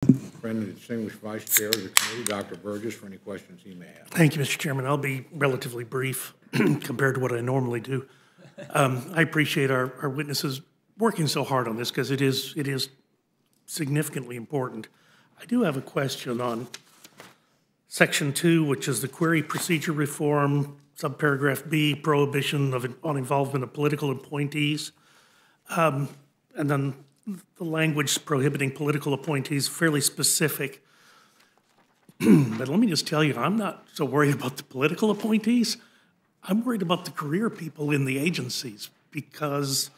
Friend and distinguished Vice Chair of the committee, Dr. Burgess, for any questions he may have. Thank you, Mr. Chairman. I'll be relatively brief compared to what I normally do. I appreciate our witnesses working so hard on this because it is significantly important. I do have a question on Section 2, which is the query procedure reform, subparagraph B, prohibition on involvement of political appointees, and then the language prohibiting political appointees, fairly specific. But let me just tell you, I'm not so worried about the political appointees. I'm worried about the career people in the agencies because,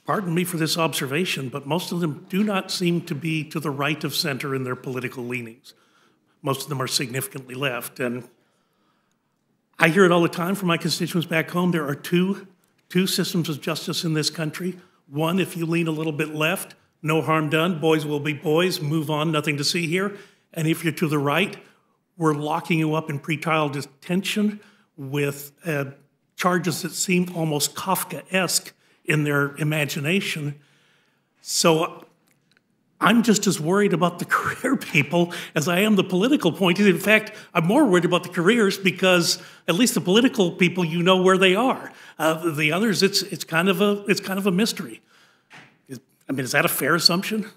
pardon me for this observation, but most of them do not seem to be to the right of center in their political leanings. Most of them are significantly left. And I hear it all the time from my constituents back home. There are two systems of justice in this country. One, if you lean a little bit left, no harm done, boys will be boys, move on, nothing to see here. And if you're to the right, we're locking you up in pretrial detention with charges that seem almost Kafkaesque in their imagination. So I'm just as worried about the career people as I am the political appointees. In fact, I'm more worried about the careers because at least the political people, you know where they are. The others, it's kind of a mystery. I mean, is that a fair assumption?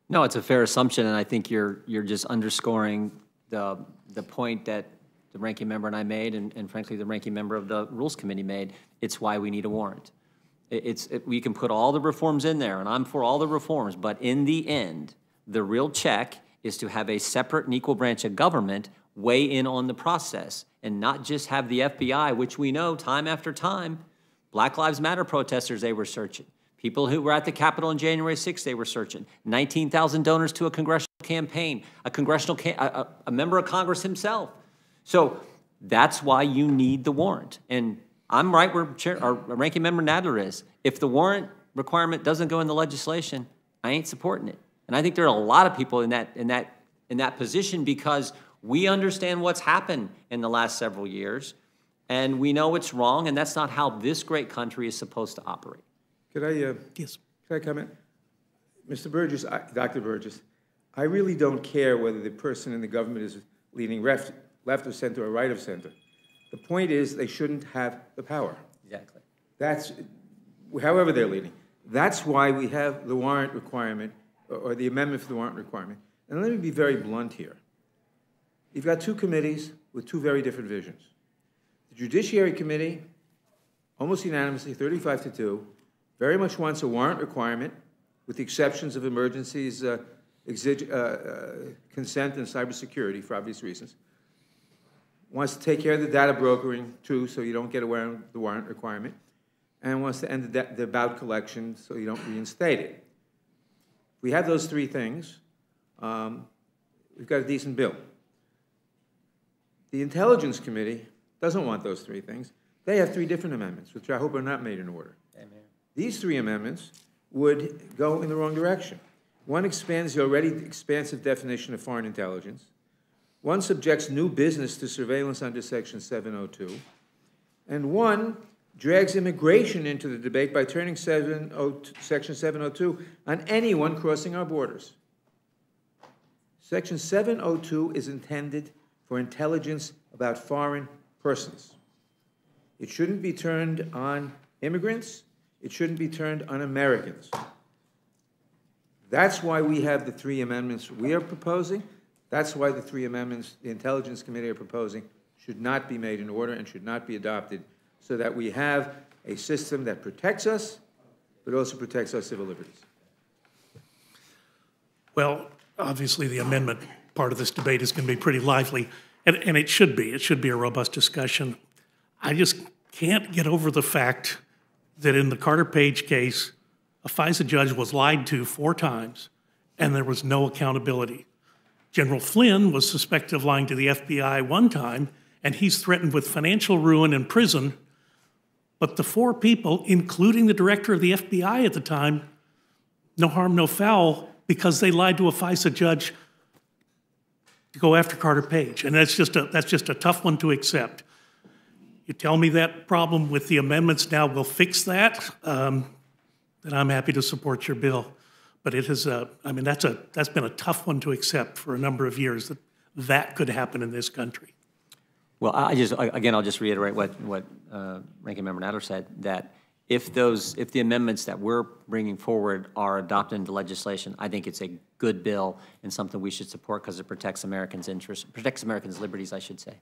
No, it's a fair assumption, and I think you're just underscoring the point that the ranking member and I made, and frankly, the ranking member of the Rules Committee made. It's why we need a warrant. We can put all the reforms in there, and I'm for all the reforms, but in the end, the real check is to have a separate and equal branch of government weigh in on the process and not just have the FBI, which we know time after time, Black Lives Matter protesters, they were searching. People who were at the Capitol on January 6th, they were searching. 19,000 donors to a congressional campaign, a member of Congress himself. So that's why you need the warrant. And I'm right where our ranking member Nadler is. If the warrant requirement doesn't go in the legislation, I ain't supporting it. And I think there are a lot of people in that position because we understand what's happened in the last several years, and we know it's wrong, and that's not how this great country is supposed to operate. Could I, Yes. Could I comment? Mr. Burgess, Dr. Burgess, I really don't care whether the person in the government is leaning left of center or right of center. The point is they shouldn't have the power. Exactly. That's, however they're leading. That's why we have the warrant requirement, or the amendment for the warrant requirement. And let me be very blunt here. You've got two committees with two very different visions. The Judiciary Committee, almost unanimously, 35-2, very much wants a warrant requirement, with the exceptions of emergencies, consent, and cybersecurity, for obvious reasons. Wants to take care of the data brokering, too, so you don't get around the warrant requirement, and wants to end the bout collection so you don't reinstate it. If we have those three things, we've got a decent bill. The Intelligence Committee doesn't want those three things. They have three different amendments, which I hope are not made in order. Amen. These three amendments would go in the wrong direction. One expands the already expansive definition of foreign intelligence. One subjects new business to surveillance under Section 702. And one drags immigration into the debate by turning Section 702 on anyone crossing our borders. Section 702 is intended for intelligence about foreign persons. It shouldn't be turned on immigrants. It shouldn't be turned on Americans. That's why we have the three amendments we are proposing. That's why the three amendments the Intelligence Committee are proposing should not be made in order and should not be adopted, so that we have a system that protects us, but also protects our civil liberties. Well, obviously the amendment part of this debate is going to be pretty lively, and it should be. It should be a robust discussion. I just can't get over the fact that in the Carter Page case, a FISA judge was lied to 4 times, and there was no accountability. General Flynn was suspected of lying to the FBI 1 time, and he's threatened with financial ruin and prison. But the 4 people, including the director of the FBI at the time, no harm, no foul, because they lied to a FISA judge to go after Carter Page. And that's just a tough one to accept. You tell me that problem with the amendments now will fix that, then I'm happy to support your bill. But it has, I mean, that's been a tough one to accept for a number of years, that could happen in this country. Well, I'll just reiterate what Ranking Member Nadler said, that if the amendments that we're bringing forward are adopted into legislation, I think it's a good bill and something we should support because it protects Americans' interests, protects Americans' liberties, I should say.